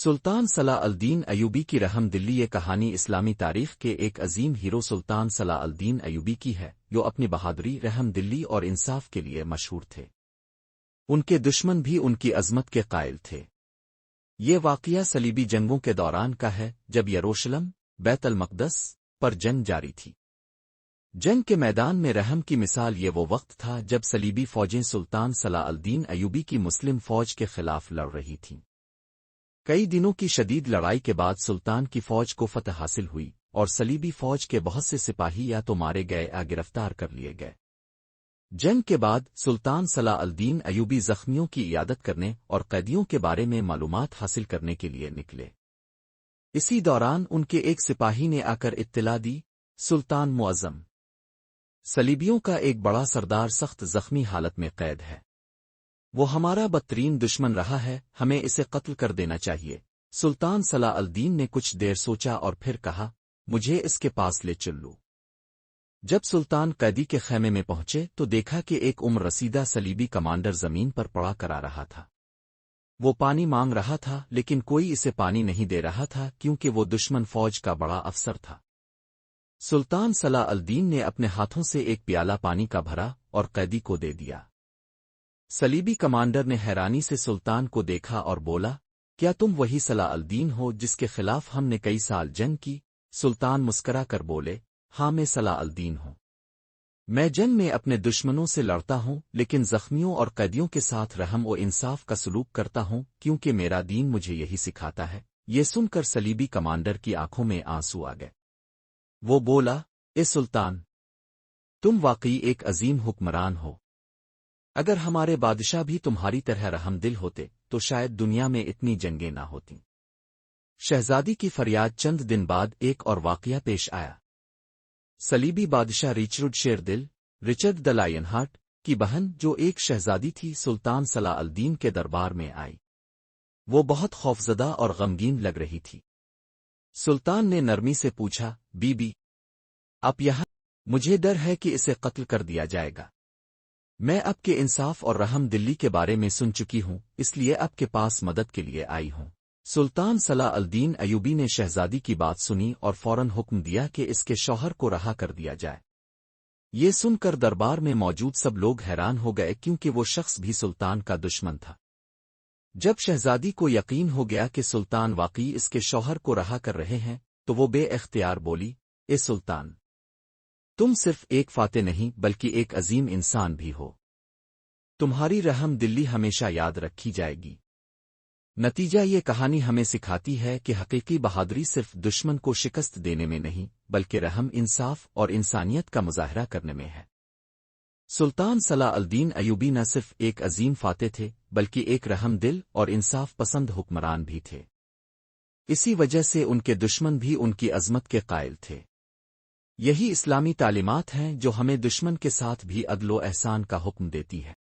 سلطان صلاح الدین ایوبی کی رحم دلی یہ کہانی اسلامی تاریخ کے ایک عظیم ہیرو سلطان صلاح الدین ایوبی کی ہے جو اپنی بہادری رحم دلی اور انصاف کے لیے مشہور تھے۔ ان کے دشمن بھی ان کی عظمت کے قائل تھے۔ یہ واقعہ صلیبی جنگوں کے دوران کا ہے جب یروشلم بیت المقدس پر جنگ جاری تھی۔ جنگ کے میدان میں رحم کی مثال یہ وہ وقت تھا جب صلیبی فوجیں سلطان صلاح الدین ایوبی کی مسلم فوج کے خلاف لڑ رہی تھیں۔ کئی دنوں کی شدید لڑائی کے بعد سلطان کی فوج کو فتح حاصل ہوئی اور صلیبی فوج کے بہت سے سپاہی یا تو مارے گئے یا گرفتار کر لیے گئے۔ جنگ کے بعد سلطان صلاح الدین ایوبی زخمیوں کی عیادت کرنے اور قیدیوں کے بارے میں معلومات حاصل کرنے کے لیے نکلے۔ اسی دوران ان کے ایک سپاہی نے آ کر اطلاع دی، سلطان معظم صلیبیوں کا ایک بڑا سردار سخت زخمی حالت میں قید ہے۔ وہ ہمارا بدترین دشمن رہا ہے، ہمیں اسے قتل کر دینا چاہیے۔ سلطان صلاح الدین نے کچھ دیر سوچا اور پھر کہا، مجھے اس کے پاس لے چلو۔ جب سلطان قیدی کے خیمے میں پہنچے تو دیکھا کہ ایک عمر رسیدہ صلیبی کمانڈر زمین پر پڑا کرا رہا تھا۔ وہ پانی مانگ رہا تھا لیکن کوئی اسے پانی نہیں دے رہا تھا کیونکہ وہ دشمن فوج کا بڑا افسر تھا۔ سلطان صلاح الدین نے اپنے ہاتھوں سے ایک پیالہ پانی کا بھرا اور قیدی کو دے دیا۔ صلیبی کمانڈر نے حیرانی سے سلطان کو دیکھا اور بولا، کیا تم وہی صلاح الدین ہو جس کے خلاف ہم نے کئی سال جنگ کی؟ سلطان مسکرا کر بولے، ہاں میں صلاح الدین ہوں۔ میں جنگ میں اپنے دشمنوں سے لڑتا ہوں لیکن زخمیوں اور قیدیوں کے ساتھ رحم و انصاف کا سلوک کرتا ہوں کیونکہ میرا دین مجھے یہی سکھاتا ہے۔ یہ سن کر صلیبی کمانڈر کی آنکھوں میں آنسو آ گئے۔ وہ بولا، اے سلطان، تم واقعی ایک عظیم حکمران ہو۔ اگر ہمارے بادشاہ بھی تمہاری طرح رحم دل ہوتے تو شاید دنیا میں اتنی جنگیں نہ ہوتیں۔ شہزادی کی فریاد چند دن بعد ایک اور واقعہ پیش آیا۔ صلیبی بادشاہ رچرڈ دی لائن ہارٹ کی بہن جو ایک شہزادی تھی سلطان صلاح الدین کے دربار میں آئی۔ وہ بہت خوفزدہ اور غمگین لگ رہی تھی۔ سلطان نے نرمی سے پوچھا، بی بی آپ یہاں؟ مجھے ڈر ہے کہ اسے قتل کر دیا جائے گا۔ میں آپ کے انصاف اور رحم دلی کے بارے میں سن چکی ہوں، اس لیے آپ کے پاس مدد کے لیے آئی ہوں۔ سلطان صلاح الدین ایوبی نے شہزادی کی بات سنی اور فوراً حکم دیا کہ اس کے شوہر کو رہا کر دیا جائے۔ یہ سن کر دربار میں موجود سب لوگ حیران ہو گئے کیونکہ وہ شخص بھی سلطان کا دشمن تھا۔ جب شہزادی کو یقین ہو گیا کہ سلطان واقعی اس کے شوہر کو رہا کر رہے ہیں تو وہ بے اختیار بولی، اے سلطان، تم صرف ایک فاتح نہیں بلکہ ایک عظیم انسان بھی ہو۔ تمہاری رحم دلی ہمیشہ یاد رکھی جائے گی۔ نتیجہ یہ کہانی ہمیں سکھاتی ہے کہ حقیقی بہادری صرف دشمن کو شکست دینے میں نہیں بلکہ رحم، انصاف اور انسانیت کا مظاہرہ کرنے میں ہے۔ سلطان صلاح الدین ایوبی نہ صرف ایک عظیم فاتح تھے بلکہ ایک رحم دل اور انصاف پسند حکمران بھی تھے۔ اسی وجہ سے ان کے دشمن بھی ان کی عظمت کے قائل تھے۔ یہی اسلامی تعلیمات ہیں جو ہمیں دشمن کے ساتھ بھی عدل و احسان کا حکم دیتی ہے۔